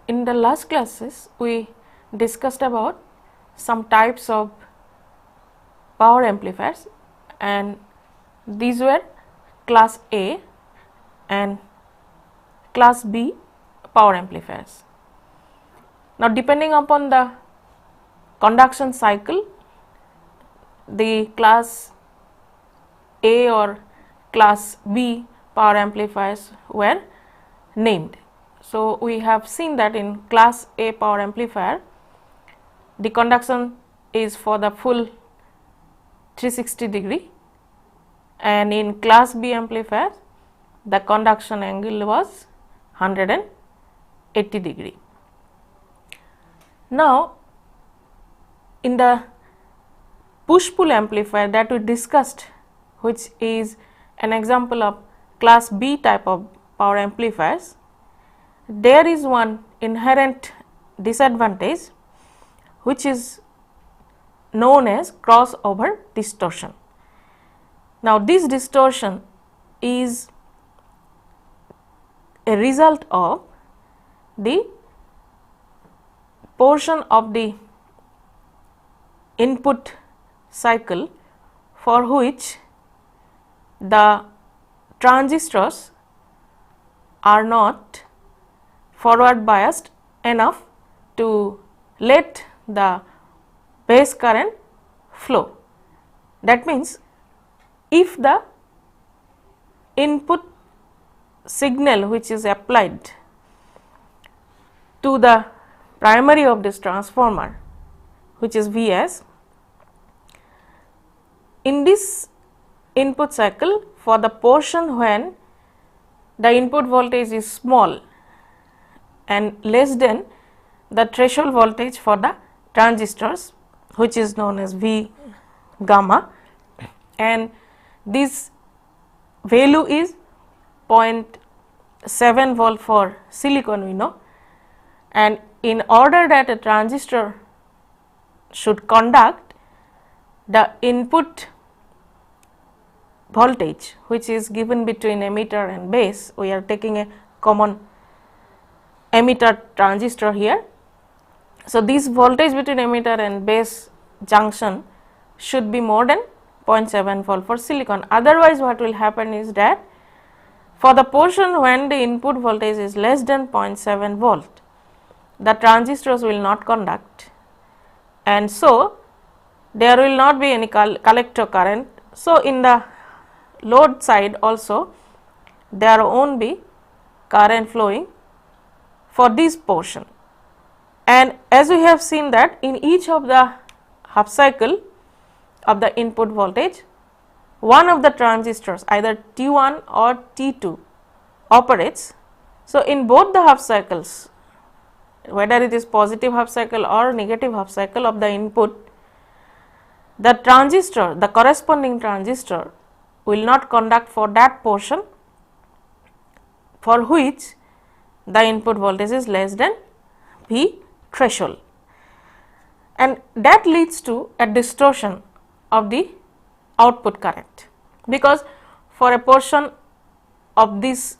in the last classes we discussed about some types of power amplifiers, and these were class A and class B power amplifiers. Now, depending upon the conduction cycle, the class A or class B power amplifiers were named. So, we have seen that in class A power amplifier, the conduction is for the full 360 degree, and in class B amplifier the conduction angle was 180 degree. Now, in the push pull amplifier that we discussed, which is an example of class B type of power amplifiers, there is one inherent disadvantage which is known as crossover distortion. Now, this distortion is a result of the portion of the input cycle for which the transistors are not forward biased enough to let the base current flow. That means, if the input signal which is applied to the primary of this transformer, which is Vs, in this input cycle, for the portion when the input voltage is small and less than the threshold voltage for the transistors, which is known as V gamma, and this value is 0.7 volt for silicon, we know, and in order that a transistor should conduct, the input voltage which is given between emitter and base, we are taking a common emitter transistor here. So, this voltage between emitter and base junction should be more than 0.7 volt for silicon. Otherwise, what will happen is that for the portion when the input voltage is less than 0.7 volt, the transistors will not conduct, and so there will not be any collector current. So, in the load side also there won't be current flowing for this portion. And as we have seen that in each of the half cycle of the input voltage, one of the transistors, either T1 or T2, operates. So, in both the half cycles, whether it is positive half cycle or negative half cycle of the input, the transistor, the corresponding transistor will not conduct for that portion for which the input voltage is less than V threshold, and that leads to a distortion of the output current, because for a portion of this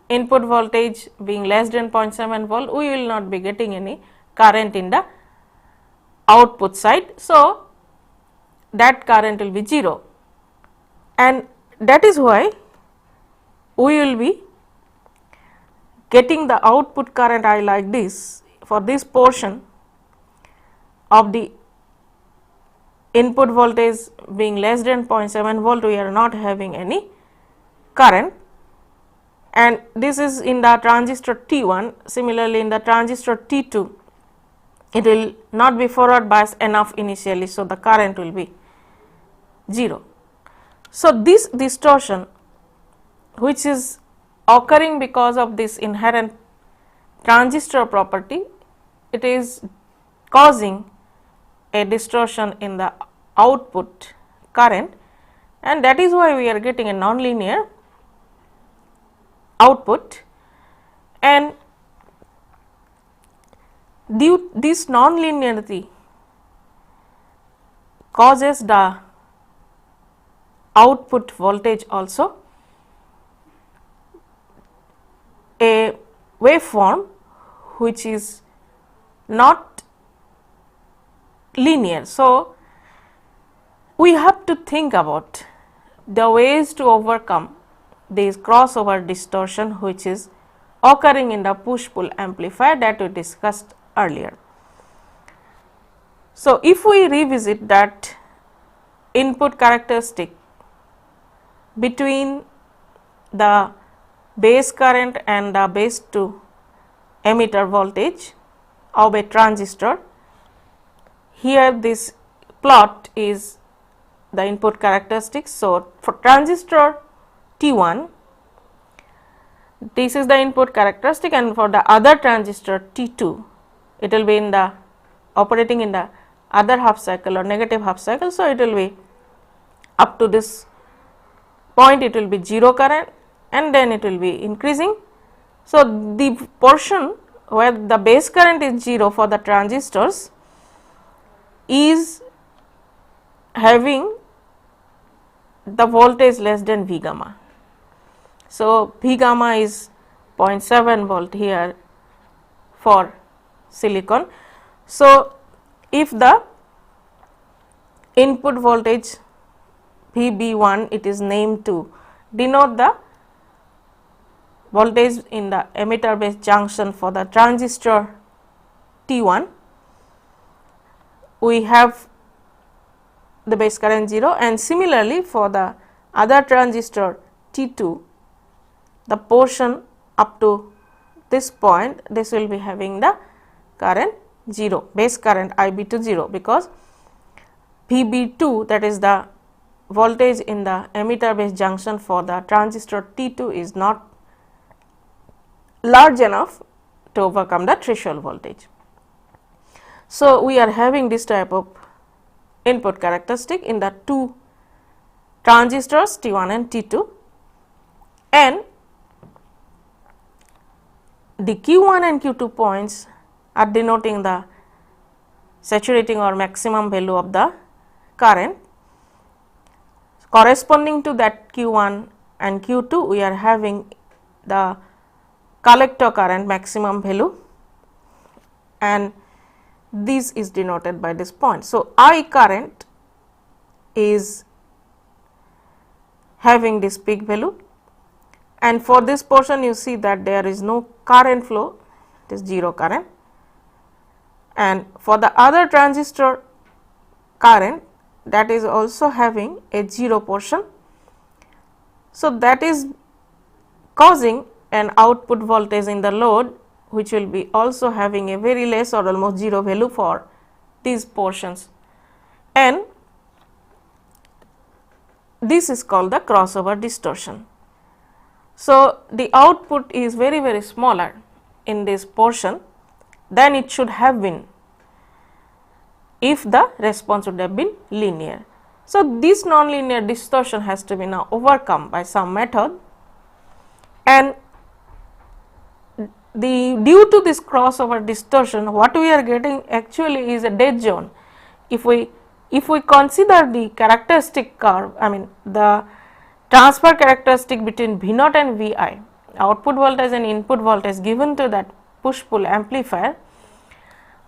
input voltage being less than 0.7 volt, we will not be getting any current in the output side. So, that current will be 0, and that is why we will be getting the output current I like this. For this portion of the input voltage being less than 0.7 volt, we are not having any current, and this is in the transistor T1. Similarly, in the transistor T2, it will not be forward biased enough initially, so the current will be 0. So, this distortion which is occurring because of this inherent transistor property, it is causing a distortion in the output current, and that is why we are getting a nonlinear output. And due this nonlinearity causes the output voltage also a waveform which is not linear. So, we have to think about the ways to overcome this crossover distortion which is occurring in the push pull amplifier that we discussed earlier. So, if we revisit that input characteristic between the base current and the base to emitter voltage of a transistor, here this plot is the input characteristics. So, for transistor T1, this is the input characteristic, and for the other transistor T2, it will be in the operating in the other half cycle or negative half cycle. So, it will be up to this point, it will be 0 current and then it will be increasing. So, the portion where the base current is 0 for the transistors is having the voltage less than V gamma. So, V gamma is 0.7 volt here for silicon. So, if the input voltage VB1, it is named to denote the voltage in the emitter base junction for the transistor T1, we have the base current 0, and similarly for the other transistor T2, the portion up to this point, this will be having the current 0, base current IB to 0, because VB2, that is the voltage in the emitter base junction for the transistor T2, is not large enough to overcome the threshold voltage. So, we are having this type of input characteristic in the two transistors T1 and T2, and the Q1 and Q2 points are denoting the saturating or maximum value of the current. Corresponding to that Q1 and Q2, we are having the collector current maximum value, and this is denoted by this point. So, I current is having this peak value, and for this portion you see that there is no current flow, it is 0 current, and for the other transistor current, that is also having a 0 portion. So, that is causing an output voltage in the load which will be also having a very less or almost 0 value for these portions, and this is called the crossover distortion. So, the output is very smaller in this portion than it should have been if the response would have been linear. So, this nonlinear distortion has to be now overcome by some method, and due to this crossover distortion, what we are getting actually is a dead zone. If we consider the characteristic curve, I mean the transfer characteristic between V naught and Vi, output voltage and input voltage given to that push pull amplifier,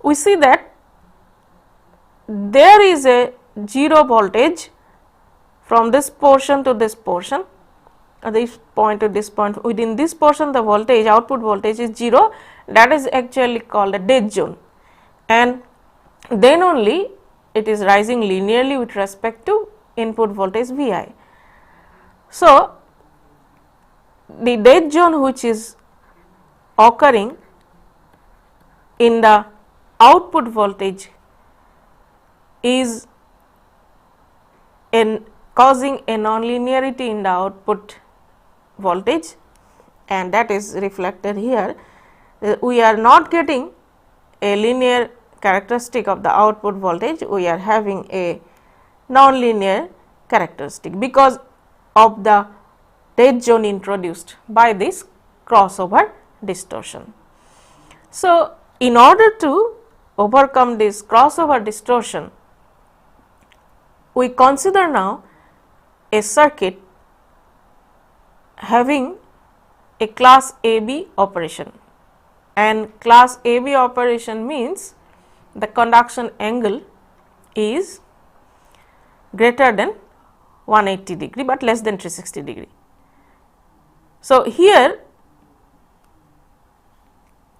we see that there is a 0 voltage from this portion to this portion, this point to this point. Within this portion the voltage, output voltage is 0, that is actually called a dead zone, and then only it is rising linearly with respect to input voltage Vi. So, the dead zone which is occurring in the output voltage is causing a nonlinearity in the output voltage, and that is reflected here. We are not getting a linear characteristic of the output voltage, we are having a nonlinear characteristic because of the dead zone introduced by this crossover distortion. So, in order to overcome this crossover distortion, we consider now a circuit having a class AB operation. and class AB operation means the conduction angle is greater than 180 degree, but less than 360 degree. So, here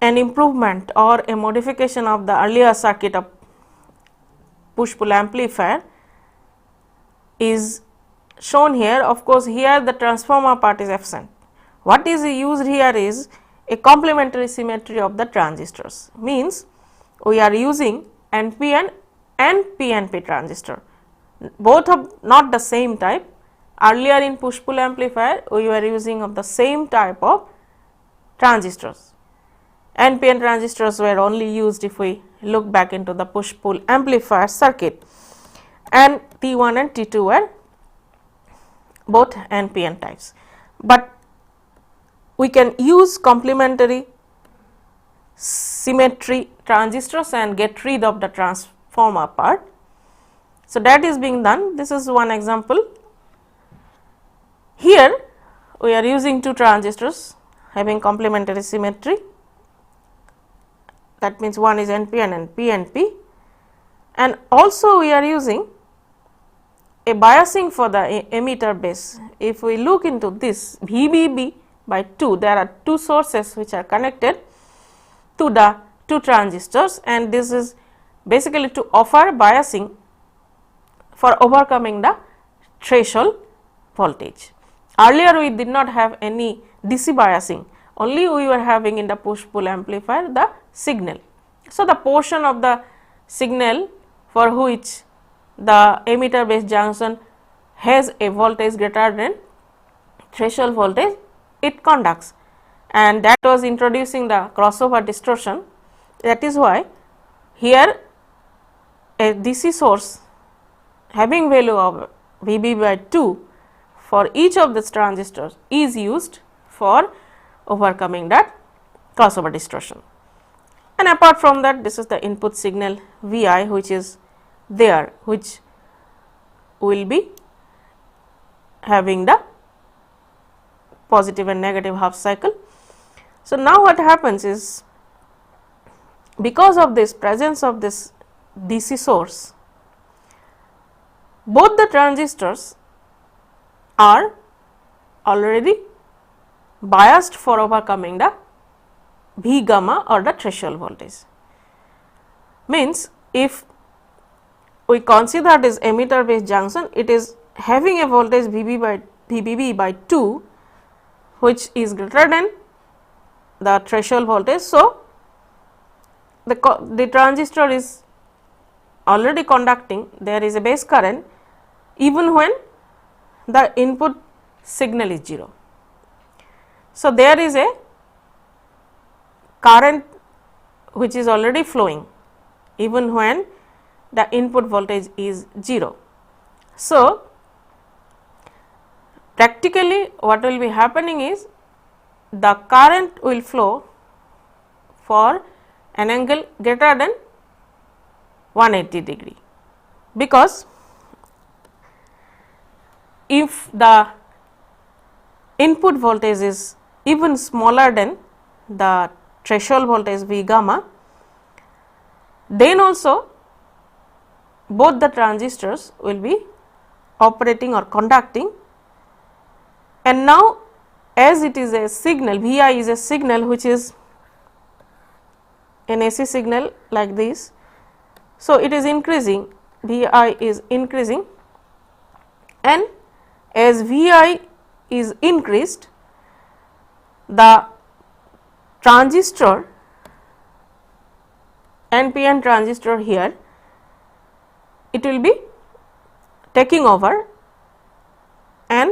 an improvement or a modification of the earlier circuit of push pull amplifier is shown here. Of course, here the transformer part is absent. What is used here is a complementary symmetry of the transistors, means we are using NPN and PNP transistor, both of not the same type. Earlier in push pull amplifier we were using of the same type of transistors. NPN transistors were only used if we look back into the push pull amplifier circuit, and T1 and T2 were both NPN types, but we can use complementary symmetry transistors and get rid of the transformer part. So, that is being done. This is one example. Here we are using two transistors having complementary symmetry, that means one is NPN and PNP, and also we are using a biasing for the emitter base. If we look into this VBB by 2, there are two sources which are connected to the two transistors, and this is basically to offer biasing for overcoming the threshold voltage. Earlier we did not have any DC biasing, only we were having in the push pull amplifier the signal. So, the portion of the signal for which the emitter base junction has a voltage greater than threshold voltage, it conducts, and that was introducing the crossover distortion. That is why here a DC source having value of VB by 2 for each of these transistors is used for overcoming that crossover distortion. And apart from that, this is the input signal Vi which is there, which will be having the positive and negative half cycle. So, now what happens is, because of this presence of this DC source, both the transistors are already biased for overcoming the V gamma or the threshold voltage. Means if we consider this emitter base junction, it is having a voltage VBB by 2 which is greater than the threshold voltage. So, the transistor is already conducting, there is a base current even when the input signal is 0. So, there is a current which is already flowing even when the input voltage is 0. So, practically what will be happening is the current will flow for an angle greater than 180 degree, because if the input voltage is even smaller than the threshold voltage V gamma, then also both the transistors will be operating or conducting. And now, as it is a signal, Vi is a signal which is an AC signal like this. So, it is increasing, Vi is increasing, and as Vi is increased, the transistor NPN transistor here, it will be taking over and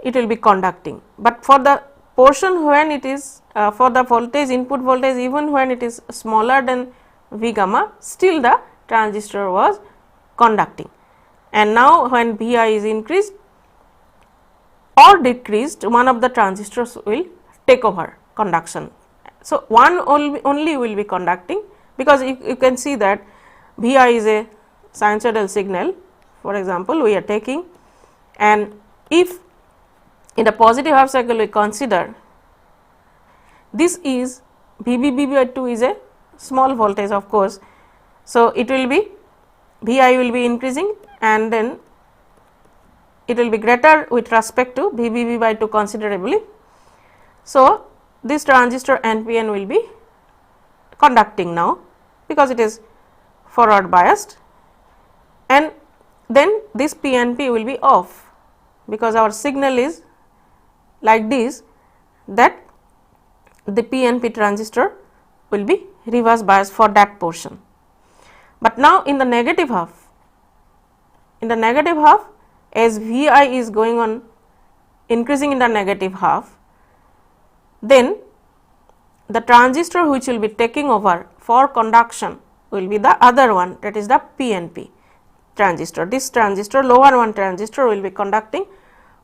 it will be conducting, but for the portion when it is for the voltage input voltage, even when it is smaller than V gamma, still the transistor was conducting. And now, when Vi is increased or decreased, one of the transistors will take over conduction. So, one only will be conducting, because you can see that Vi is a sinusoidal signal, for example, we are taking, and if in the positive half cycle we consider, this is VBB by 2 is a small voltage of course. So, it will be Vi will be increasing and then it will be greater with respect to VBB by 2 considerably. So, this transistor NPN will be conducting now because it is forward biased, and then this PNP will be off because our signal is like this, that the PNP transistor will be reverse biased for that portion. But now in the negative half, as Vi is going on increasing in the negative half, then the transistor which will be taking over for conduction will be the other one, that is the PNP transistor. This transistor, lower one transistor, will be conducting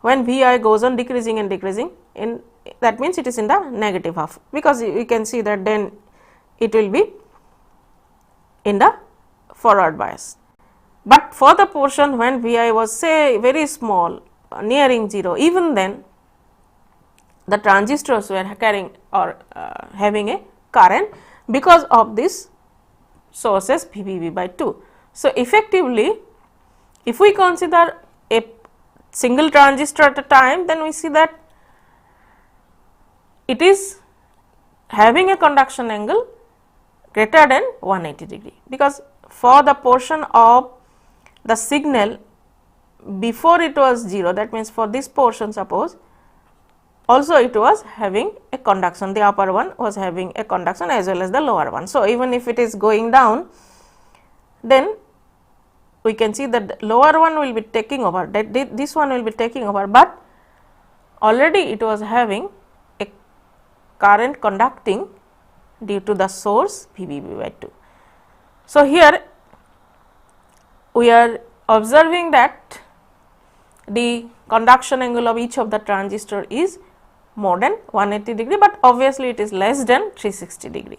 when Vi goes on decreasing and decreasing, in that means it is in the negative half, because you can see that then it will be in the forward bias. But for the portion when Vi was say very small, nearing 0, even then the transistors were carrying or having a current because of this sources VBB by 2. So, effectively if we consider a single transistor at a time, then we see that it is having a conduction angle greater than 180 degree, because for the portion of the signal before it was 0, that means for this portion suppose also it was having a conduction, the upper one was having a conduction as well as the lower one. So, even if it is going down, then we can see that the lower one will be taking over, that this one will be taking over, but already it was having a current conducting due to the source VBB by 2. So, here we are observing that the conduction angle of each of the transistor is more than 180 degree, but obviously it is less than 360 degree.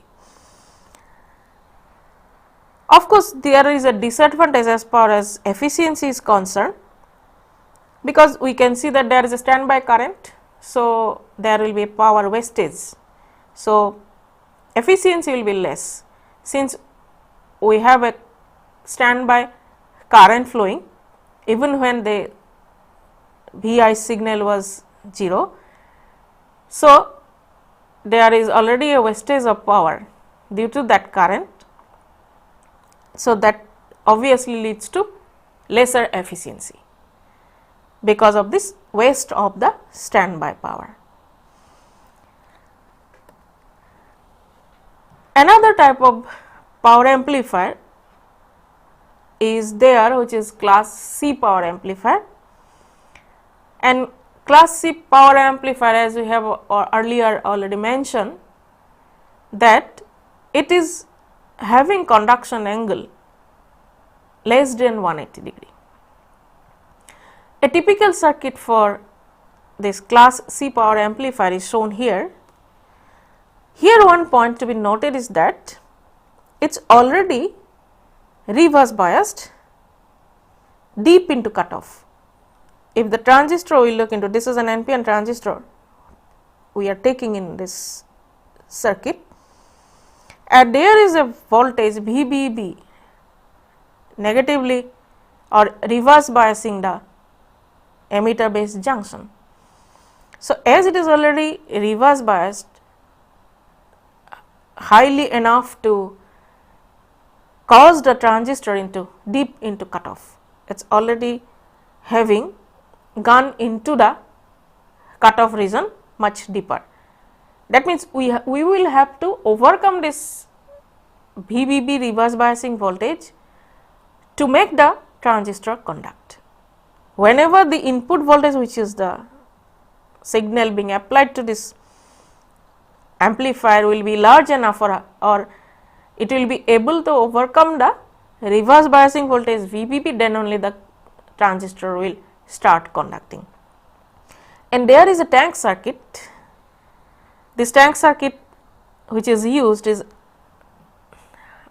Of course, there is a disadvantage as far as efficiency is concerned, because we can see that there is a standby current. So, there will be a power wastage. So, efficiency will be less, since we have a standby current flowing even when the Vi signal was 0. So, there is already a wastage of power due to that current. So, that obviously leads to lesser efficiency because of this waste of the standby power. Another type of power amplifier is there, which is class C power amplifier, and class C power amplifier, as we have earlier already mentioned, that it is having conduction angle less than 180 degree. A typical circuit for this class C power amplifier is shown here. Here one point to be noted is that it is already reverse biased deep into cutoff. If the transistor we look into, this is an NPN transistor we are taking in this circuit, and there is a voltage VBB negatively or reverse biasing the emitter base junction. So, as it is already reverse biased highly enough to cause the transistor into deep into cutoff, it is already having gone into the cutoff region much deeper. That means, we will have to overcome this VBB reverse biasing voltage to make the transistor conduct. Whenever the input voltage, which is the signal being applied to this amplifier, will be large enough or it will be able to overcome the reverse biasing voltage VBB, then only the transistor will start conducting. And there is a tank circuit. This tank circuit which is used is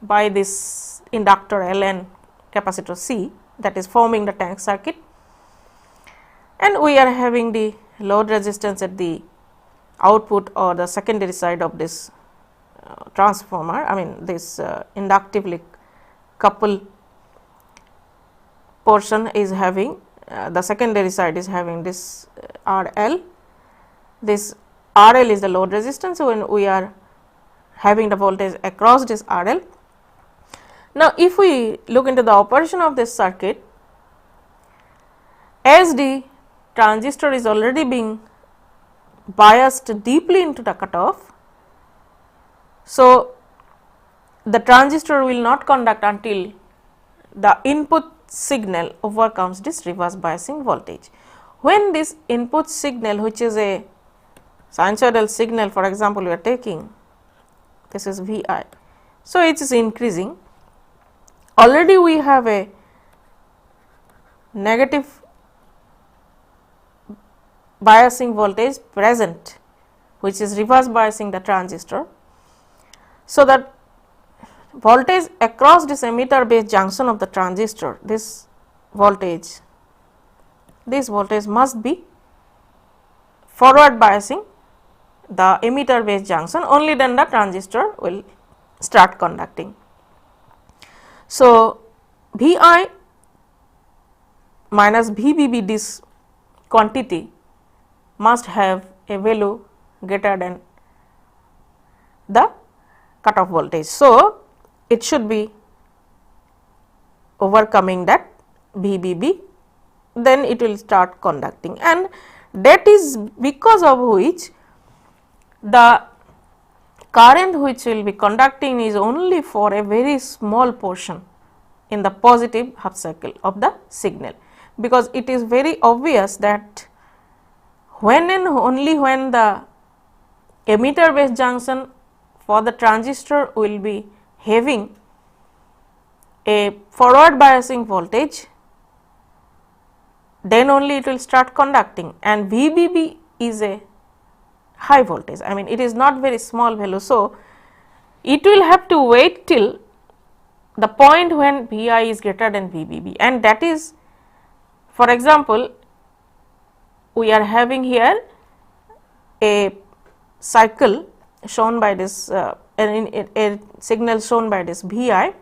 by this inductor L and capacitor C, that is forming the tank circuit, and we are having the load resistance at the output or the secondary side of this transformer, I mean this inductively coupled portion is having the secondary side is having this RL. This RL is the load resistance, so when we are having the voltage across this RL. Now, if we look into the operation of this circuit, as the transistor is already being biased deeply into the cutoff, so the transistor will not conduct until the input signal overcomes this reverse biasing voltage. When this input signal, which is a sinusoidal signal, for example, we are taking this is Vi, so it is increasing. Already we have a negative biasing voltage present, which is reverse biasing the transistor. So, that voltage across this emitter base junction of the transistor, this voltage must be forward biasing the emitter base junction, only then the transistor will start conducting. So, Vi minus VBB, this quantity must have a value greater than the cutoff voltage. So, it should be overcoming that VBB, then it will start conducting, and that is because of which the current which will be conducting is only for a very small portion in the positive half cycle of the signal, because it is very obvious that when and only when the emitter base junction for the transistor will be having a forward biasing voltage, then only it will start conducting, and VBB is a high voltage, I mean it is not very small value. So, it will have to wait till the point when Vi is greater than VBB, and that is, for example, we are having here a cycle shown by this a signal shown by this Vi,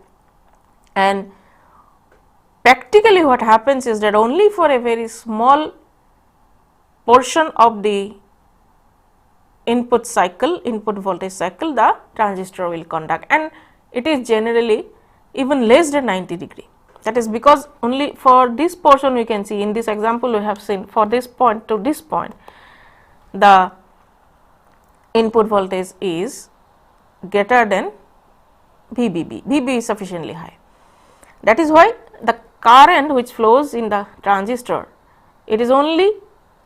and practically what happens is that only for a very small portion of the input cycle, input voltage cycle, the transistor will conduct, and it is generally even less than 90 degree. That is because only for this portion we can see, in this example we have seen for this point to this point the input voltage is greater than VBB, VB is sufficiently high. That is why the current which flows in the transistor, it is only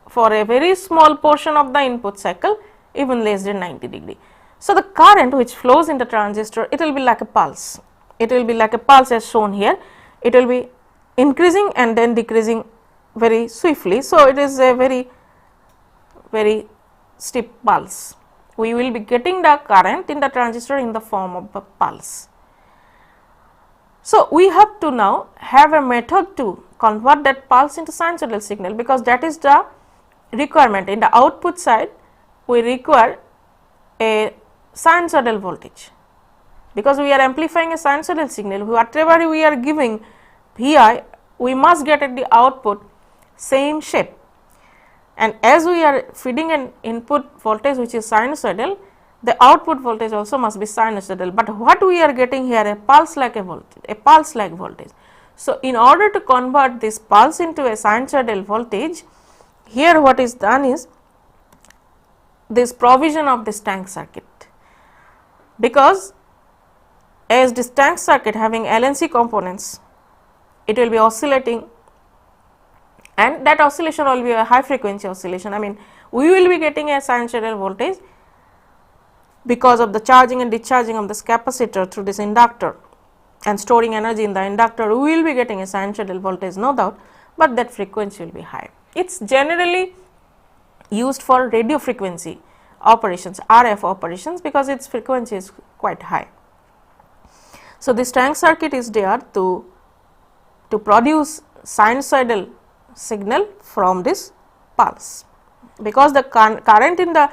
for a very small portion of the input cycle, even less than 90 degree. So, the current which flows in the transistor, it will be like a pulse, it will be like a pulse as shown here, it will be increasing and then decreasing very swiftly. So, it is a very steep pulse. We will be getting the current in the transistor in the form of a pulse. So, we have to now have a method to convert that pulse into sinusoidal signal, because that is the requirement. In the output side we require a sinusoidal voltage, because we are amplifying a sinusoidal signal. Whatever we are giving Vi, we must get at the output same shape, and as we are feeding an input voltage which is sinusoidal, the output voltage also must be sinusoidal, but what we are getting here, a pulse like a voltage, a pulse like voltage. So, in order to convert this pulse into a sinusoidal voltage, here what is done is this provision of this tank circuit, because as this tank circuit having LNC components, it will be oscillating, and that oscillation will be a high frequency oscillation. I mean we will be getting a sinusoidal voltage because of the charging and discharging of this capacitor through this inductor and storing energy in the inductor. We will be getting a sinusoidal voltage, no doubt, but that frequency will be high. It is generally used for radio frequency operations, RF operations, because its frequency is quite high. So, this tank circuit is there to produce sinusoidal signal from this pulse, because the current in the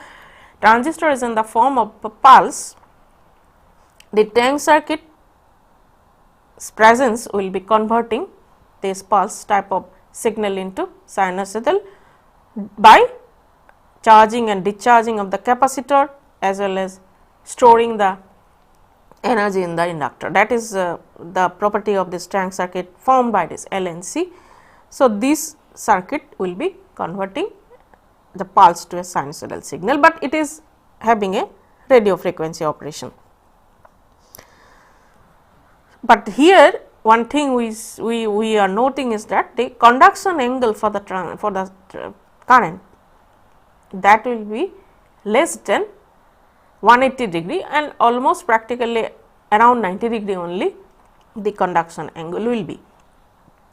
transistor is in the form of a pulse. the tank circuit presence will be converting this pulse type of signal into sinusoidal by charging and discharging of the capacitor as well as storing the energy in the inductor. That is the property of this tank circuit formed by this L and C. So, this circuit will be converting the pulse to a sinusoidal signal, but it is having a radio frequency operation. But here one thing we are noting is that the conduction angle for the current, that will be less than 180 degree and almost practically around 90 degree only the conduction angle will be.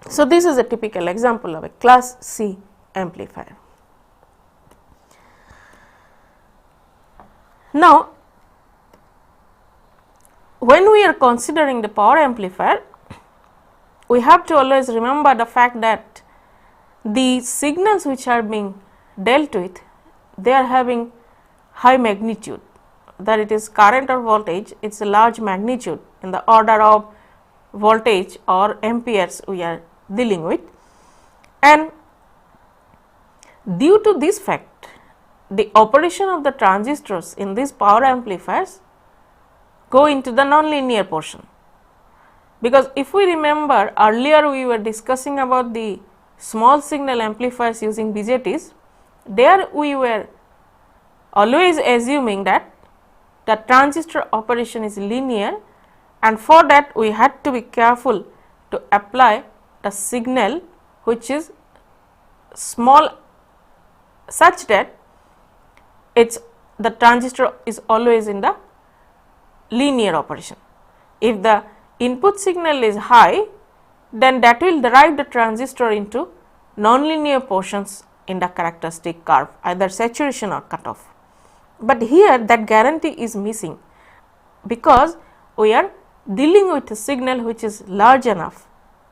So, this is a typical example of a class C amplifier. Now, when we are considering the power amplifier, we have to always remember the fact that the signals which are being dealt with, they are having high magnitude, that it is current or voltage, it is a large magnitude in the order of voltage or amperes we are dealing with, and due to this fact the operation of the transistors in these power amplifiers go into the nonlinear portion. Because if we remember earlier we were discussing about the small signal amplifiers using BJTs, there we were always assuming that the transistor operation is linear, and for that we had to be careful to apply a signal which is small such that the transistor is always in the linear operation. If the input signal is high, then that will drive the transistor into nonlinear portions in the characteristic curve, either saturation or cutoff. But here that guarantee is missing, because we are dealing with a signal which is large enough,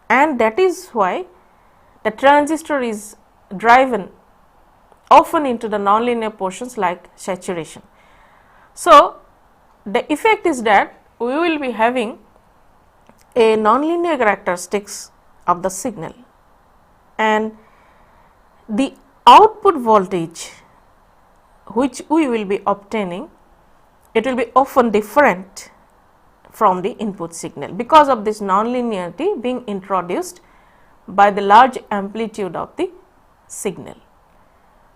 and that is why the transistor is driven often into the nonlinear portions like saturation. So, the effect is that we will be having a nonlinear characteristics of the signal, and the output voltage which we will be obtaining, it will be often different from the input signal because of this nonlinearity being introduced by the large amplitude of the signal.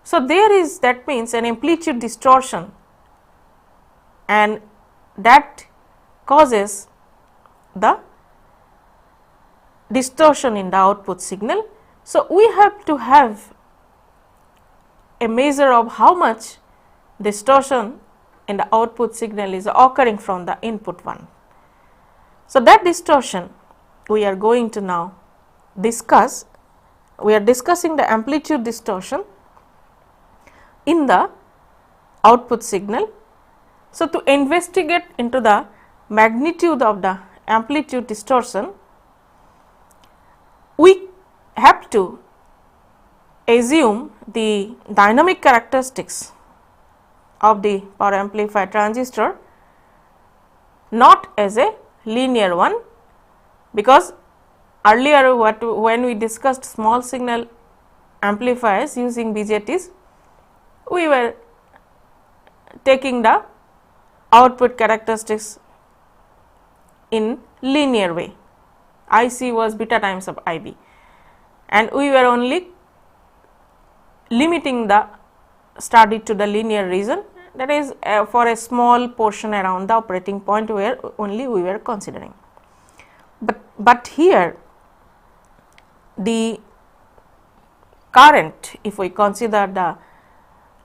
So, there is, that means an amplitude distortion, and that causes the distortion in the output signal. So, we have to have a measure of how much distortion in the output signal is occurring from the input one. So, that distortion we are going to now discuss. We are discussing the amplitude distortion in the output signal. So, to investigate into the magnitude of the amplitude distortion, we have to assume the dynamic characteristics of the power amplifier transistor not as a linear one, because earlier when we discussed small signal amplifiers using BJTs, we were taking the output characteristics in linear way. IC was beta times of IB, and we were only limiting the study to the linear region, that is for a small portion around the operating point where only we were considering. But here the current, if we consider the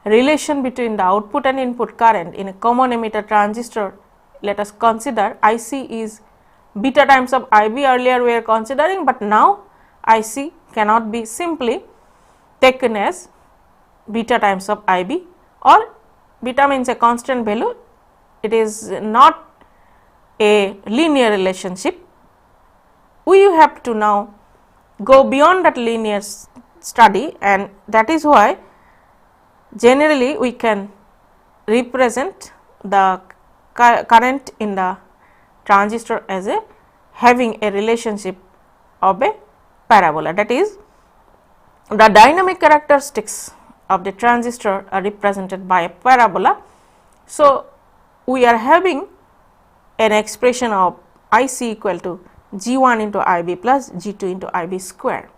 relation between the output and input current in a common emitter transistor, let us consider IC is beta times of IB. Earlier we are considering, but now IC cannot be simply taken as beta times of IB, or beta means a constant value, it is not a linear relationship. We have to now go beyond that linear study, and that is why generally we can represent the current in the transistor as a having a relationship of a parabola, that is the dynamic characteristics of the transistor are represented by a parabola. So, we are having an expression of IC equal to G1 into IB plus G2 into IB square.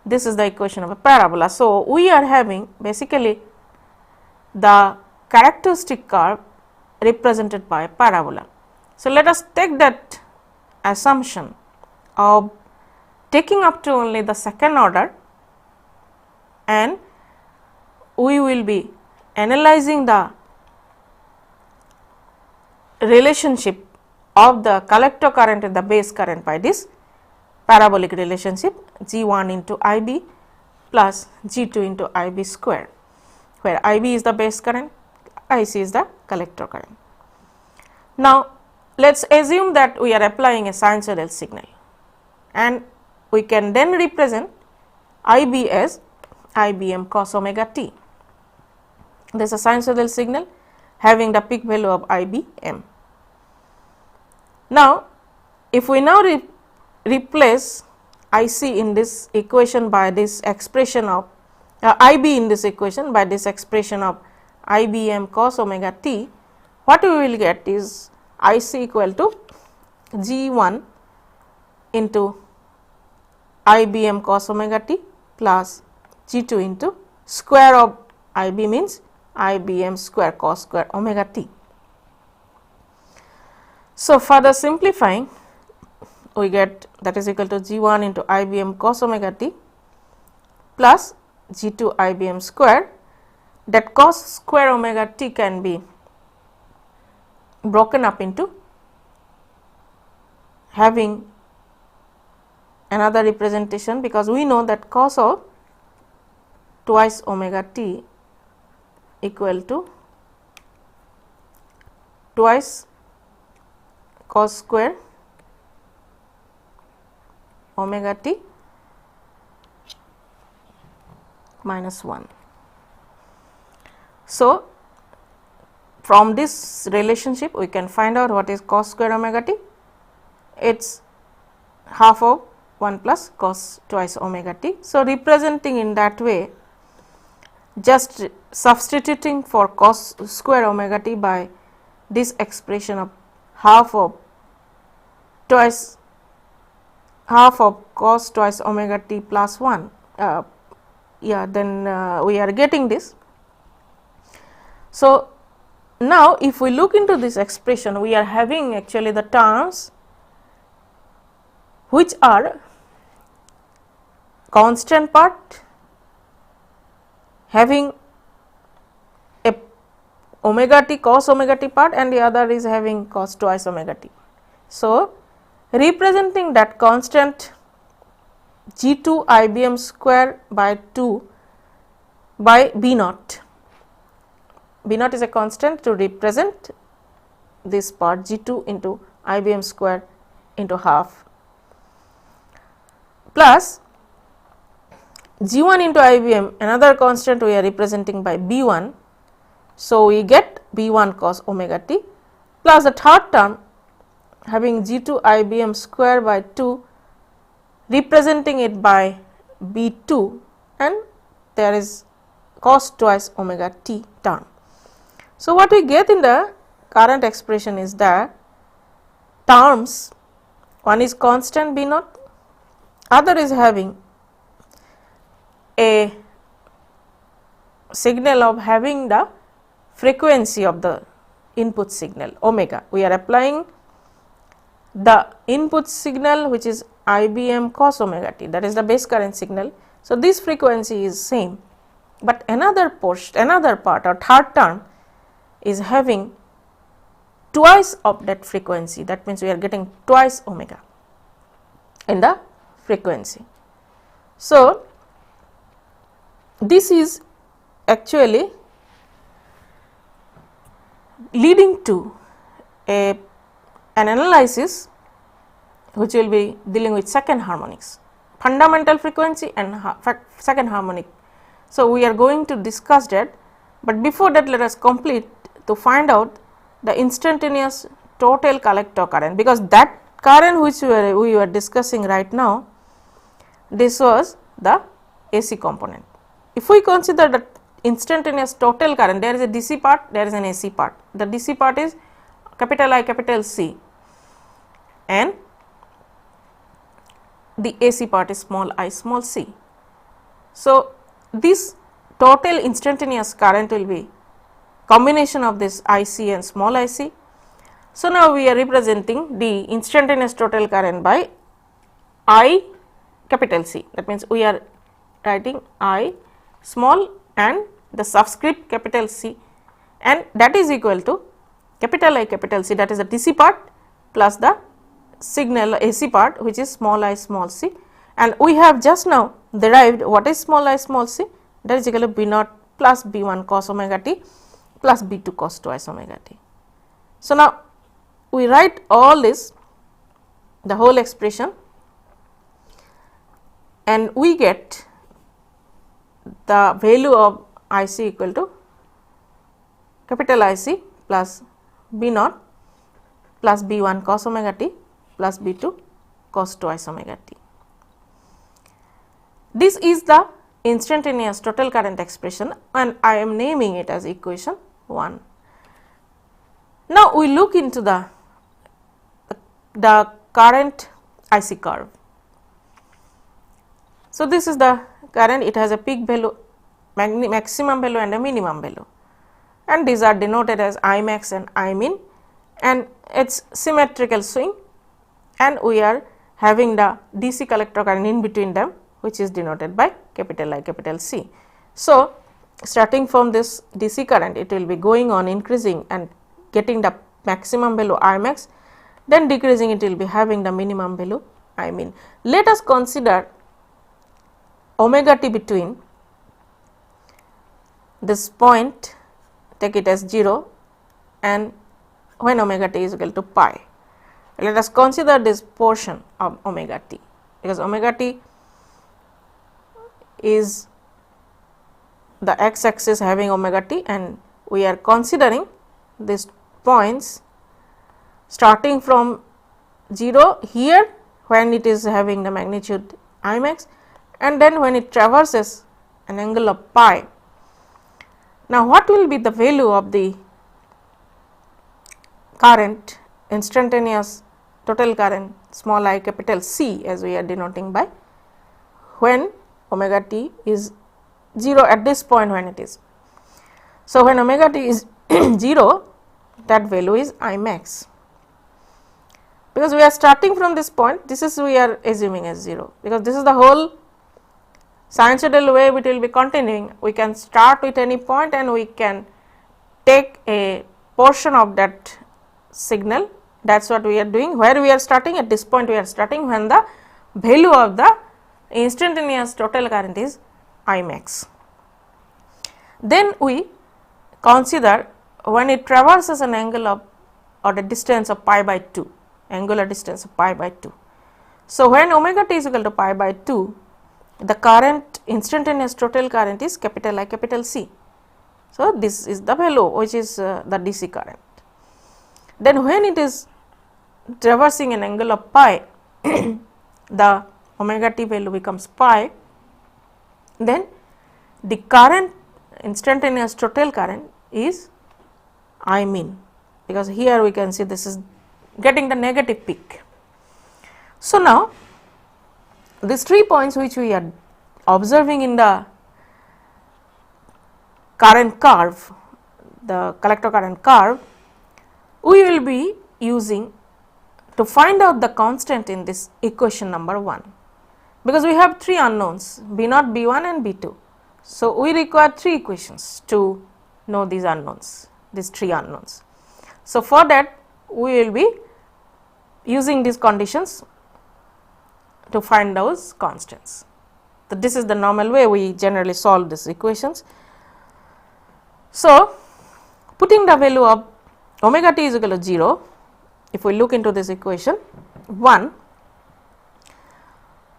This is the equation of a parabola. So, we are having basically the characteristic curve represented by a parabola. So, let us take that assumption of taking up to only the second order, and we will be analyzing the relationship of the collector current and the base current by this parabolic relationship G1 into IB plus G2 into IB square, where IB is the base current, IC is the collector current. Now, let us assume that we are applying a sinusoidal signal, and we can then represent IB as IBM cos omega t. This is a sinusoidal signal having the peak value of IBM. Now, if we now replace IC in this equation by this expression of IB in this equation by this expression of IBM cos omega t, what we will get is IC equal to G1 into IBM cos omega t plus G2 into square of IB means IBM square cos square omega t. So, further simplifying, we get that is equal to G1 into IBM cos omega t plus G2 IBM square. That cos square omega t can be broken up into having another representation, because we know that cos of twice omega t equal to twice cos square omega t minus 1. So, from this relationship we can find out what is cos square omega t. It is half of 1 plus cos twice omega t. So, representing in that way, just substituting for cos square omega t by this expression of half of cos twice omega t plus 1, then we are getting this. So, now if we look into this expression, we are having actually the terms which are constant part having a omega t cos omega t part, and the other is having cos twice omega t. So, representing that constant G2 IBM square by 2 by B naught. B naught is a constant to represent this part G2 into IBM square into half plus G1 into IBM, another constant we are representing by B1. So, we get B1 cos omega t plus the third term having G2 IBM square by 2 representing it by B2, and there is cos twice omega t term. So, what we get in the current expression is that terms, one is constant B naught, other is having a signal of having the frequency of the input signal omega. We are applying the input signal which is IBM cos omega t, that is the base current signal. So, this frequency is same, but another part or third term is having twice of that frequency, that means we are getting twice omega in the frequency. So, this is actually leading to an analysis which will be dealing with second harmonics, fundamental frequency and second harmonic. So, we are going to discuss that, but before that let us complete to find out the instantaneous total collector current, because that current which we were discussing right now, this was the AC component. If we consider the instantaneous total current, there is a DC part, there is an AC part. The DC part is capital I capital C and the AC part is small I small c. So, this total instantaneous current will be combination of this IC and small IC. So, now we are representing the instantaneous total current by I capital C, that means we are writing I small and the subscript capital C, and that is equal to capital I capital C, that is the DC part plus the signal AC part which is small I small c, and we have just now derived what is small I small c, that is equal to B naught plus B1 cos omega t plus B2 cos twice omega t. So, now we write all this, the whole expression, and we get the value of IC equal to capital IC plus B naught plus B1 cos omega t plus B2 cos twice omega t. This is the instantaneous total current expression and I am naming it as equation 1. Now, we look into the current IC curve. So, this is the current, it has a peak value, maximum value and a minimum value, and these are denoted as I max and I min, and it is symmetrical swing, and we are having the DC collector current in between them, which is denoted by capital I capital C. So, starting from this DC current, it will be going on increasing and getting the maximum value I max, then decreasing, it will be having the minimum value I min. Let us consider omega t between this point, take it as 0, and when omega t is equal to pi. Let us consider this portion of omega t, because omega t is the x axis having omega t, and we are considering these points starting from 0 here when it is having the magnitude I max, and then when it traverses an angle of pi. Now, what will be the value of the current, instantaneous total current small I capital C, as we are denoting by, when omega t is 0 at this point when it is. So, when omega t is 0, that value is I max, because we are starting from this point, this is we are assuming as 0, because this is the whole sinusoidal wave, it will be continuing. We can start with any point and we can take a portion of that signal, that is what we are doing. Where we are starting, at this point we are starting when the value of the instantaneous total current is I max. Then we consider when it traverses an angle of or the distance of pi by 2, angular distance of pi by 2. So, when omega t is equal to pi by 2, the current, instantaneous total current is capital I capital C. So, this is the value which is the DC current. Then when it is traversing an angle of pi, the omega t value becomes pi, then the current, instantaneous total current is I min, because here we can see this is getting the negative peak. So, now these 3 points which we are observing in the current curve, the collector current curve, we will be using to find out the constant in this equation number 1, because we have 3 unknowns, B naught, B1 and B2. So, we require 3 equations to know these unknowns, these 3 unknowns. So, for that we will be using these conditions to find those constants. So, this is the normal way we generally solve these equations. So, putting the value of omega t is equal to 0, if we look into this equation 1,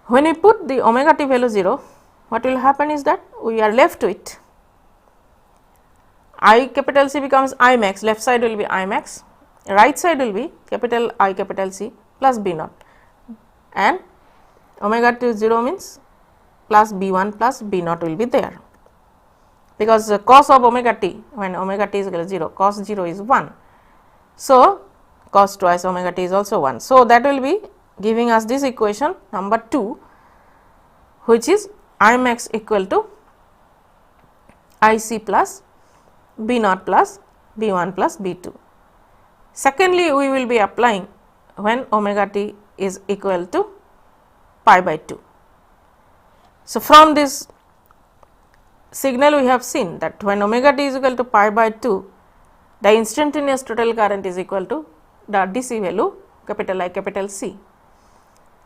when we put the omega t value 0, what will happen is that we are left with I capital C becomes I max, left side will be I max, right side will be capital I capital C plus B naught, and omega t 0 means plus B1 plus B naught will be there, because the cos of omega t, when omega t is equal to 0, cos 0 is 1. So, cos twice omega t is also 1. So, that will be giving us this equation number 2, which is I max equal to I c plus B naught plus B1 plus B2. Secondly, we will be applying when omega t is equal to pi by 2. So, from this signal we have seen that when omega t is equal to pi by 2, the instantaneous total current is equal to the DC value capital I capital C.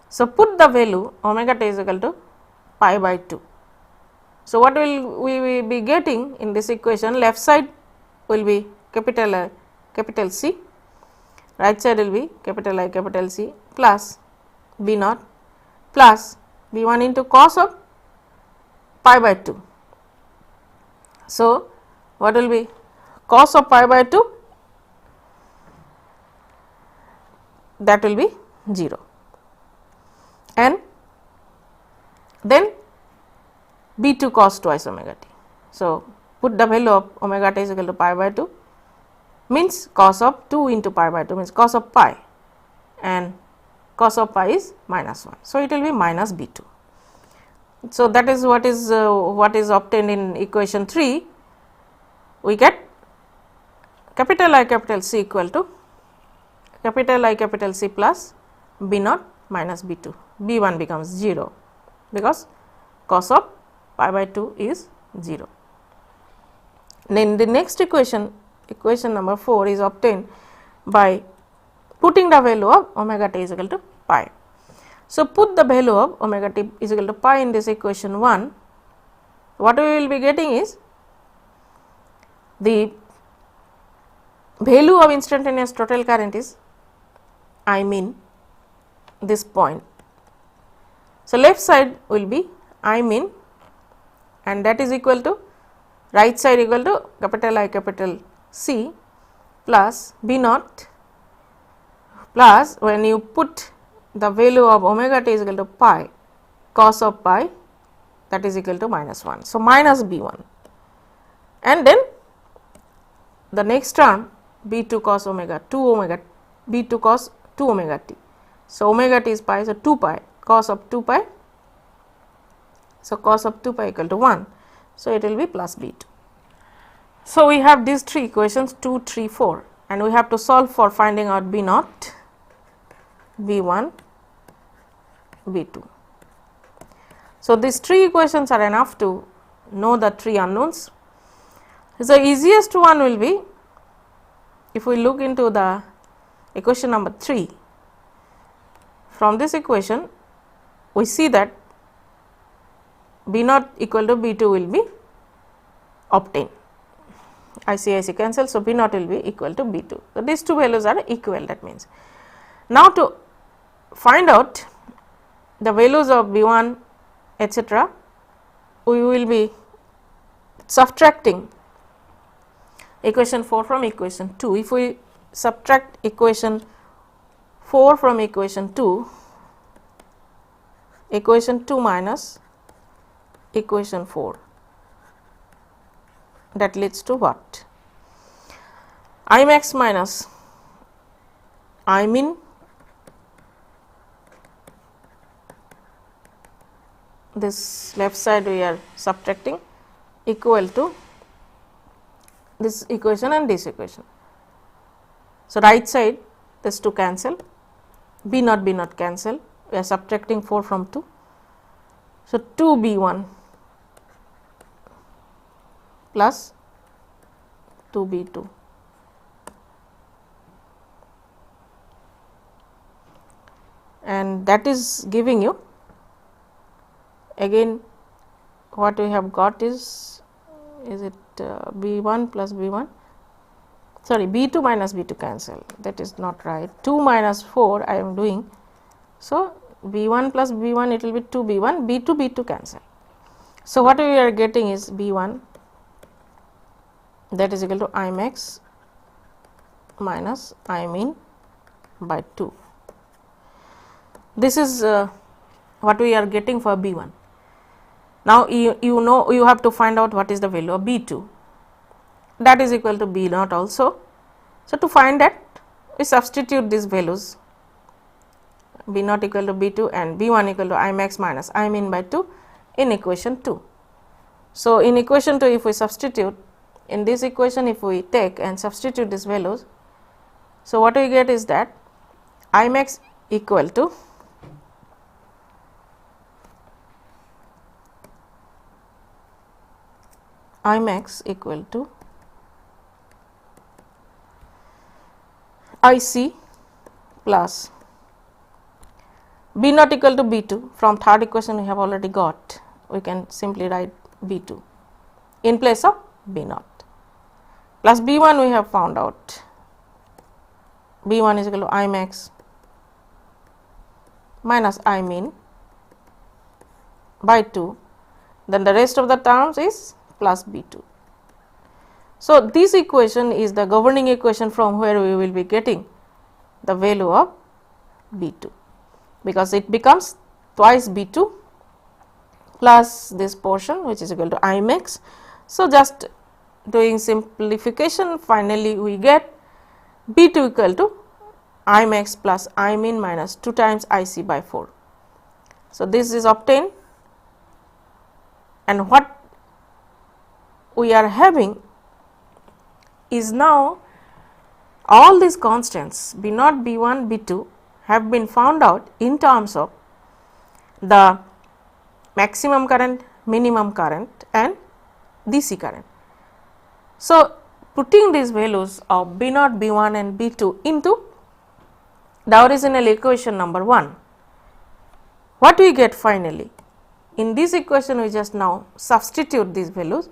So, put the value omega t is equal to pi by 2. So, what will we be getting in this equation? Left side will be capital I capital C, right side will be capital I capital C plus B naught plus B1 into cos of pi by 2. So, what will be cos of pi by 2? That will be 0, and then B2 cos twice omega t. So, put the value of omega t is equal to pi by 2 means cos of 2 into pi by 2 means cos of pi, and cos of pi is minus 1. So, it will be minus B2. So, that is what is obtained in equation 3. We get capital I capital C equal to capital I capital C plus B naught minus B2. B1 becomes 0 because cos of pi by 2 is 0. Then the next equation, equation number 4, is obtained by putting the value of omega t is equal to pi. So, put the value of omega t is equal to pi in this equation 1. What we will be getting is the value of instantaneous total current is I mean this point. So, left side will be I mean, and that is equal to right side equal to capital I capital C plus B naught plus when you put the value of omega t is equal to pi, cos of pi, that is equal to minus 1. So, minus B1, and then the next term B2 cos omega 2 omega B2 cos 2 omega t. So, omega t is pi, so 2 pi cos of 2 pi. So, cos of 2 pi equal to 1. So, it will be plus B2. So, we have these 3 equations 2, 3, 4, and we have to solve for finding out B naught, B1, B2. So, these 3 equations are enough to know the 3 unknowns. So, the easiest one will be, if we look into the equation number 3, from this equation we see that B naught equal to B2 will be obtained. IC cancel, so B naught will be equal to B2. So, these two values are equal, that means. Now, to find out the values of B1 etc., we will be subtracting equation 4 from equation 2. If we subtract equation 4 from equation 2, equation 2 minus equation 4, that leads to what? I max minus I min this left side we are subtracting equal to this equation and this equation. So, right side this 2 cancel, B naught cancel, we are subtracting 4 from 2. So, 2 B1 plus 2 B2 and that is giving you, again what we have got is it B1 plus B1, sorry, B2 minus B2 cancel, that is not right, 2 minus 4 I am doing. So, B1 plus B1 it will be 2 B1, B2 B2 cancel. So, what we are getting is B1, that is equal to I max minus I mean by 2. This is what we are getting for B1. Now, you know you have to find out what is the value of B2, that is equal to B naught also. So, to find that we substitute these values, B naught equal to B2 and B1 equal to I max minus I mean by 2 in equation 2. So, in equation 2 if we substitute, in this equation if we take and substitute these values, so what we get is that I max equal to I max equal to IC plus B naught equal to B2. From third equation we have already got, we can simply write B2 in place of B naught, plus B1 we have found out, B1 is equal to I max minus I mean by 2, then the rest of the terms is plus B2. So, this equation is the governing equation from where we will be getting the value of B2, because it becomes twice B2 plus this portion which is equal to I max. So, just doing simplification, finally we get B2 equal to I max plus I mean minus 2 times IC by 4. So, this is obtained, and what we are having is now all these constants B naught, B1, B2 have been found out in terms of the maximum current, minimum current and DC current. So, putting these values of B naught, B1 and B2 into the original equation number 1, what we get finally? In this equation we just now substitute these values.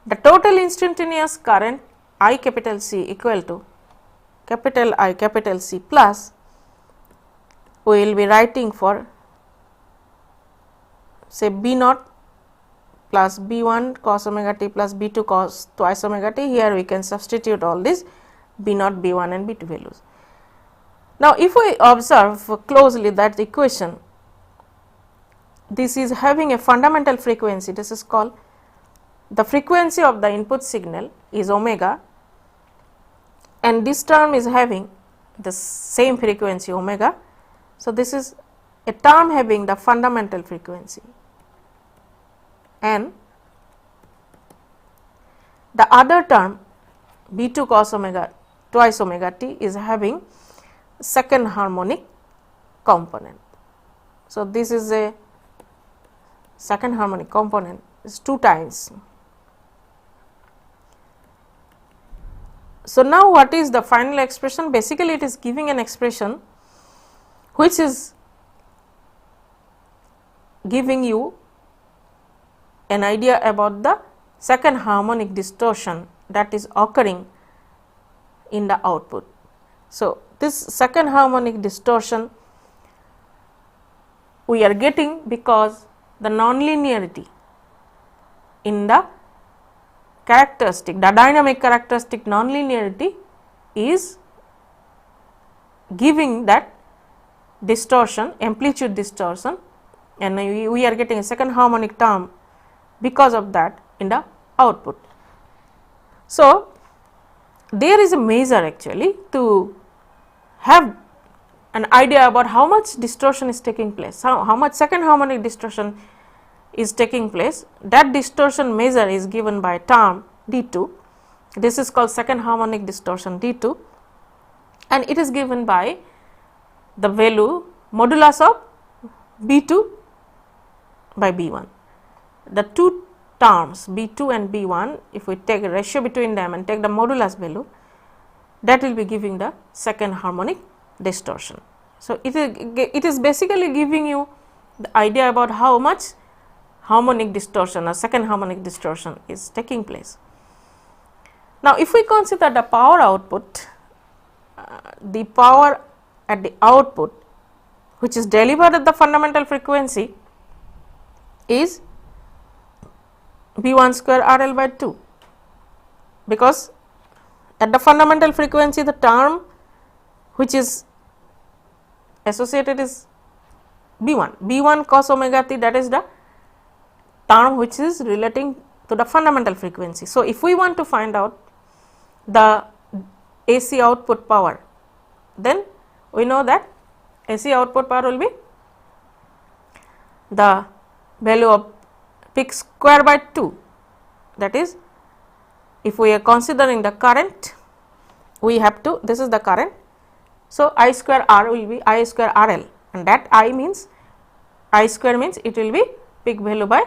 The total instantaneous current I capital C equal to capital I capital C plus, we will be writing for say B naught plus B1 cos omega t plus B2 cos twice omega t. Here we can substitute all these B naught, B1 and B2 values. Now, if we observe closely that equation, this is having a fundamental frequency, this is called the frequency of the input signal is omega, and this term is having the same frequency omega. So, this is a term having the fundamental frequency, and the other term B2 cos omega twice omega t is having second harmonic component. So, this is a second harmonic component is 2 times. So, now what is the final expression? Basically it is giving an expression which is giving you an idea about the second harmonic distortion that is occurring in the output. So, this second harmonic distortion we are getting because the nonlinearity in the characteristic, the dynamic characteristic nonlinearity is giving that distortion, amplitude distortion, and we are getting a second harmonic term because of that in the output. So, there is a measure actually to have an idea about how much distortion is taking place, how much second harmonic distortion is taking place. That distortion measure is given by term D2. This is called second harmonic distortion D2, and it is given by the value modulus of B2 by B1. The two terms B2 and B1, if we take a ratio between them and take the modulus value, that will be giving the second harmonic distortion. So, it is basically giving you the idea about how much harmonic distortion or second harmonic distortion is taking place. Now, if we consider the power output, the power at the output which is delivered at the fundamental frequency is B1 square RL by 2, because at the fundamental frequency the term which is associated is B1 cos omega t, that is the term which is relating to the fundamental frequency. So, if we want to find out the AC output power, then we know that AC output power will be the value of peak square by 2, that is, if we are considering the current, we have to, this is the current. So, I square R will be I square RL, and that I means I square means it will be peak value by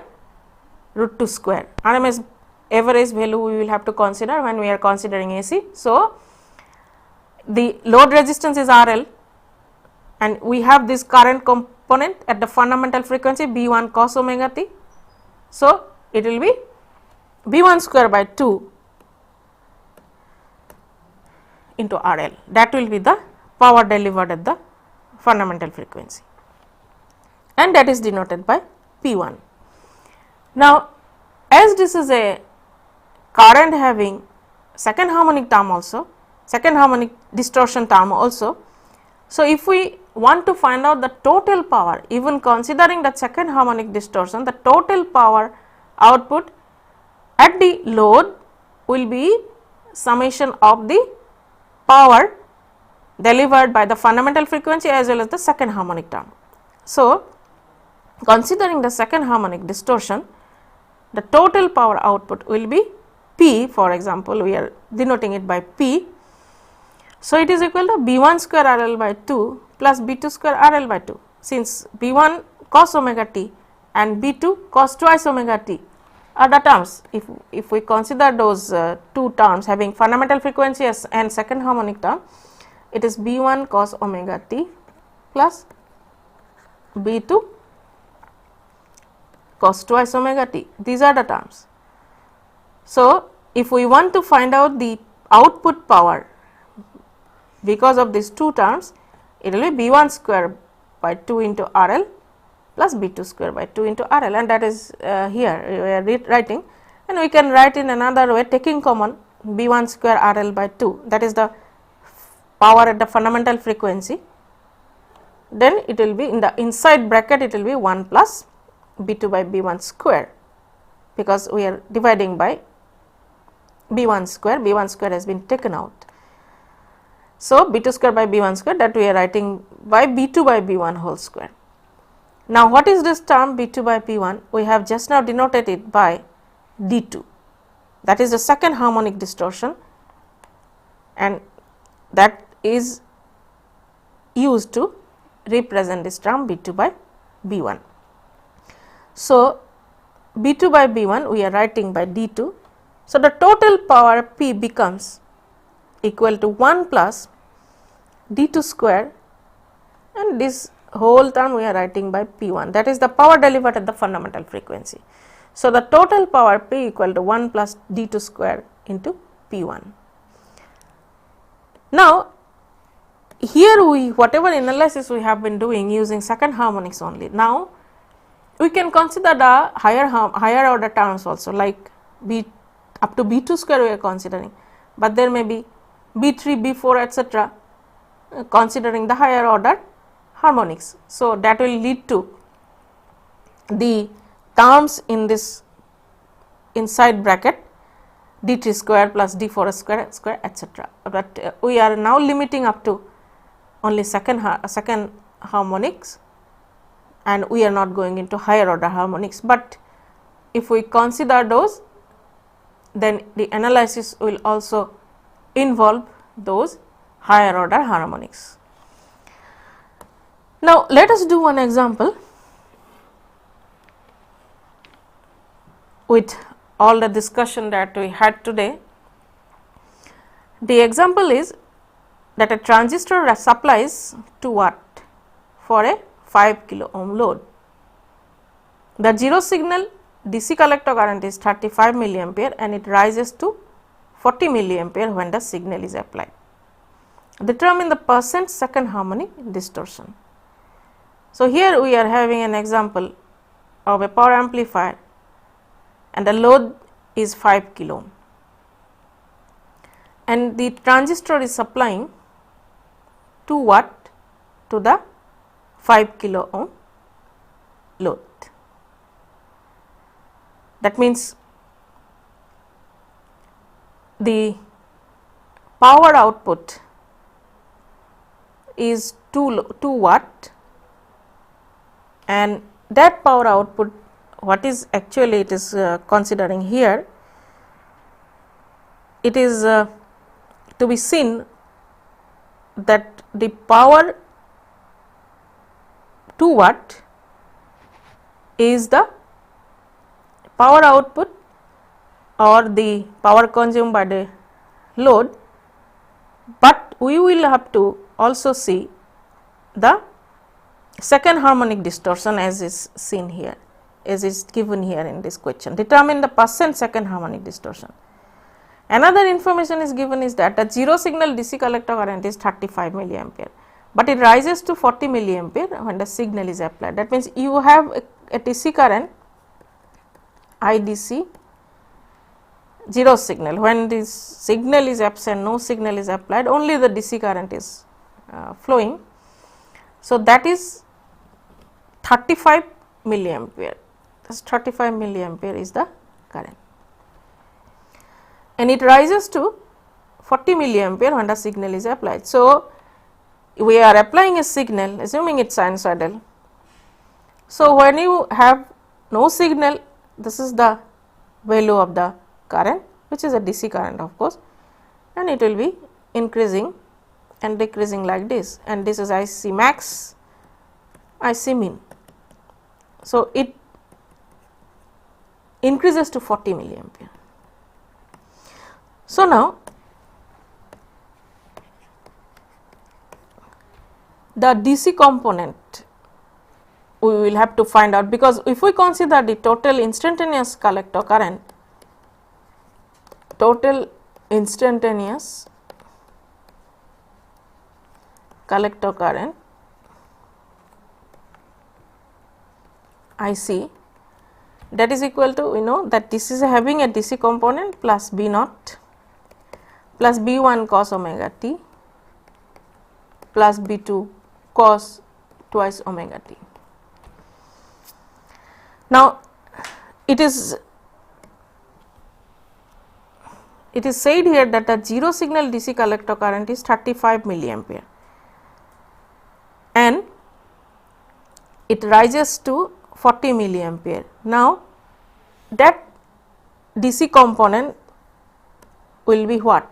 root 2 square. RMS average value we will have to consider when we are considering AC. So, the load resistance is RL and we have this current component at the fundamental frequency B1 cos omega t. So, it will be B1 square by 2 into RL, that will be the power delivered at the fundamental frequency, and that is denoted by P1. Now, as this is a current having second harmonic term also, second harmonic distortion term also. So, if we want to find out the total power, even considering the second harmonic distortion, the total power output at the load will be summation of the power delivered by the fundamental frequency as well as the second harmonic term. So, considering the second harmonic distortion, the total power output will be P, for example, we are denoting it by P. So, it is equal to B1 square RL by 2 plus B2 square RL by 2, since B1 cos omega t and B2 cos twice omega t are the terms. If we consider those two terms having fundamental frequency and second harmonic term, it is B1 cos omega t plus B2 cos twice omega t, these are the terms. So, if we want to find out the output power because of these two terms, it will be B1 square by 2 into RL plus B2 square by 2 into RL, and that is here we are writing, and we can write in another way taking common B1 square RL by 2, that is the power at the fundamental frequency. Then it will be in the inside bracket, it will be 1 plus B2 by B1 square, because we are dividing by B1 square has been taken out. So, B2 square by B1 square, that we are writing by B2 by B1 whole square. Now, what is this term B2 by B1? We have just now denoted it by D2, that is the second harmonic distortion, and that is used to represent this term B2 by B1. So, B2 by B1 we are writing by D2. So, the total power P becomes equal to 1 plus D2 square, and this whole term we are writing by P1, that is the power delivered at the fundamental frequency. So, the total power P equal to 1 plus D2 square into P1. Now, here we whatever analysis we have been doing using second harmonics only. Now, we can consider the higher order terms also, like B up to B2 square we are considering, but there may be B3, B4 etc. Considering the higher order harmonics. So, that will lead to the terms in this inside bracket D3 square plus D4 square etc. But we are now limiting up to only second harmonics, and we are not going into higher order harmonics, but if we consider those, then the analysis will also involve those higher order harmonics. Now, let us do one example with all the discussion that we had today. The example is that a transistor supplies 2 watt for a 5 kilo ohm load. The zero signal DC collector current is 35 milliampere and it rises to 40 milliampere when the signal is applied. Determine the percent second harmonic distortion. So, here we are having an example of a power amplifier and the load is 5 kilo ohm, and the transistor is supplying 2 watt to the 5 kilo ohm load. That means the power output is 2 watt, and that power output, what is actually it is considering here, it is to be seen that the power 2 watt is the power output or the power consumed by the load, but we will have to also see the second harmonic distortion as is seen here, as is given here in this question. Determine the percent second harmonic distortion. Another information is given is that a 0 signal DC collector current is 35 milliampere, but it rises to 40 milliampere when the signal is applied. That means you have a DC current IDC 0 signal, when this signal is absent, no signal is applied, only the DC current is flowing. So, that is 35 milliampere, this 35 milliampere is the current, and it rises to 40 milliampere when the signal is applied. So, we are applying a signal assuming it is sinusoidal. So, when you have no signal, this is the value of the current, which is a DC current of course, and it will be increasing and decreasing like this, and this is IC max, IC min. So, it increases to 40 milliampere. So, now the DC component we will have to find out, because if we consider the total instantaneous collector current, total instantaneous collector current IC, that is equal to, we know that this is having a DC component plus B naught plus B1 cos omega t plus B2 cos twice omega t. Now, it is said here that the 0 signal DC collector current is 35 milliampere and it rises to 40 milliampere. Now, that DC component will be what?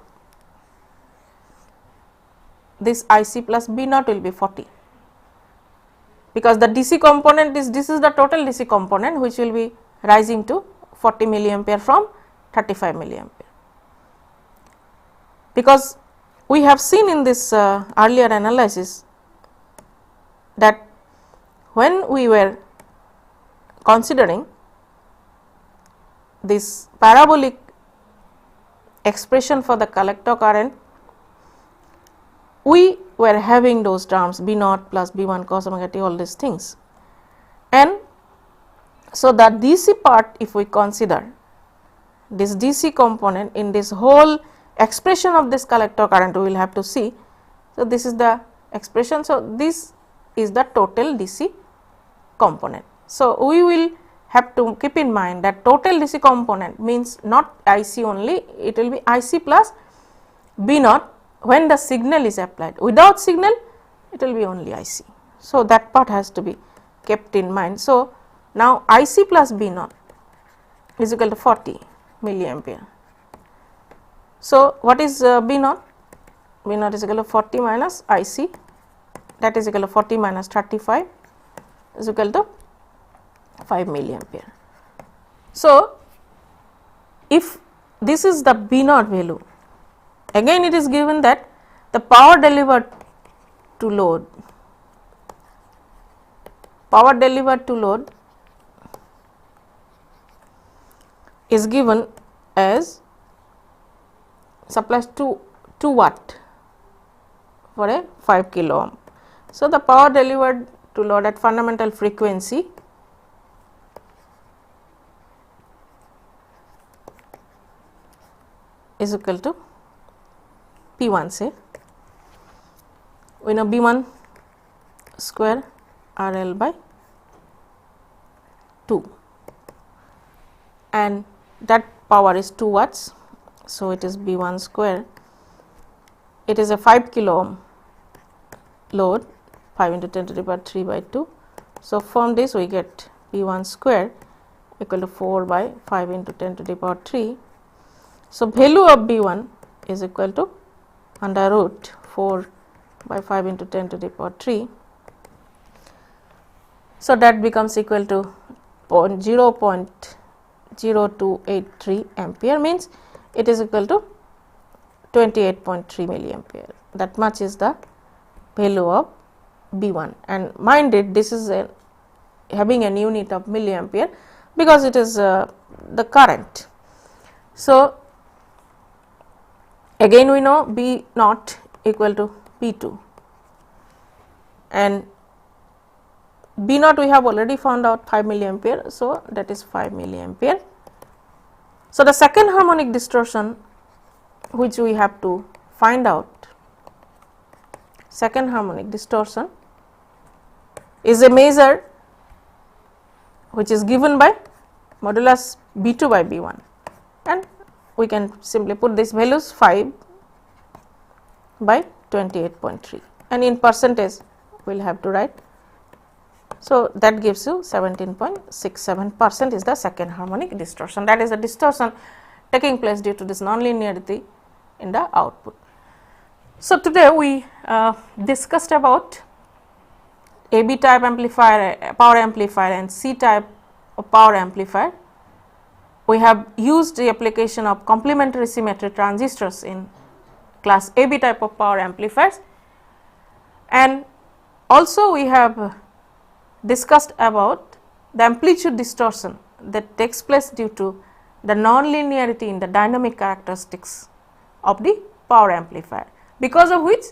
This IC plus B naught will be 40, because the DC component is, this is the total DC component which will be rising to 40 milliampere from 35 milliampere. Because we have seen in this earlier analysis that when we were considering this parabolic expression for the collector current, we were having those terms B naught plus B1 cos omega t, all these things, and so the DC part, if we consider this DC component in this whole expression of this collector current, we will have to see. So, this is the expression. So, this is the total DC component. So, we will have to keep in mind that total DC component means not IC only, it will be IC plus B naught when the signal is applied. Without signal, it will be only IC. So, that part has to be kept in mind. So, now IC plus B naught is equal to 40 milliampere. So, what is B naught? B naught is equal to 40 minus IC, that is equal to 40 minus 35 is equal to 5 milliampere. So, if this is the B naught value, again it is given that the power delivered to load, is given as supplies 2 watt for a 5 kilo ohm. So, the power delivered to load at fundamental frequency is equal to P1 say, we know B1 square RL by 2 and that power is 2 watts. So, it is B1 square, it is a 5 kilo ohm load, 5 into 10 to the power 3 by 2. So, from this we get B1 square equal to 4 by 5 into 10 to the power 3. So, value of B1 is equal to under root 4 by 5 into 10 to the power 3. So, that becomes equal to 0.0283 ampere, means it is equal to 28.3 milliampere. That much is the value of B1, and mind it, this is having an unit of milliampere because it is the current. So, again we know B naught equal to P2 and B naught we have already found out 5 milliampere. So, that is 5 milliampere. So, the second harmonic distortion which we have to find out, second harmonic distortion is a measure which is given by modulus B2 by B1, and we can simply put these values 5 by 28.3 and in percentage we will have to write. So, that gives you 17.67% is the second harmonic distortion, that is the distortion taking place due to this nonlinearity in the output. So, today we discussed about AB type amplifier, power amplifier and C type of power amplifier. We have used the application of complementary symmetry transistors in class AB type of power amplifiers, and also we have discussed about the amplitude distortion that takes place due to the nonlinearity in the dynamic characteristics of the power amplifier, because of which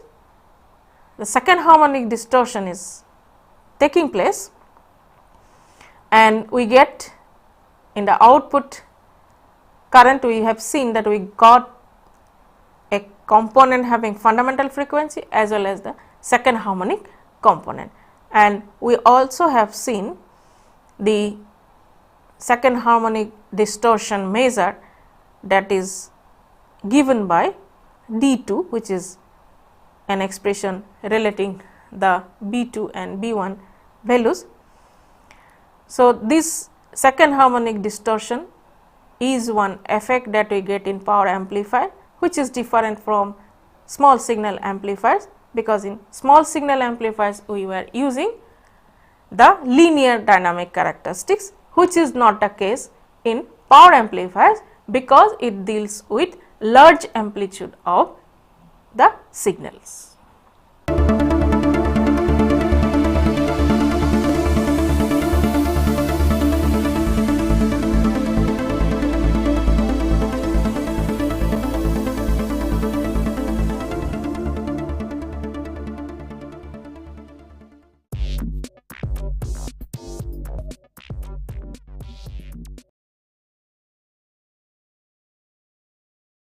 the second harmonic distortion is taking place and we get in the output current, we have seen that we got a component having fundamental frequency as well as the second harmonic component, and we also have seen the second harmonic distortion measure that is given by D2, which is an expression relating the B2 and B1 values. So, this second harmonic distortion is one effect that we get in power amplifier, which is different from small signal amplifiers, because in small signal amplifiers we were using the linear dynamic characteristics, which is not the case in power amplifiers because it deals with large amplitude of the signals.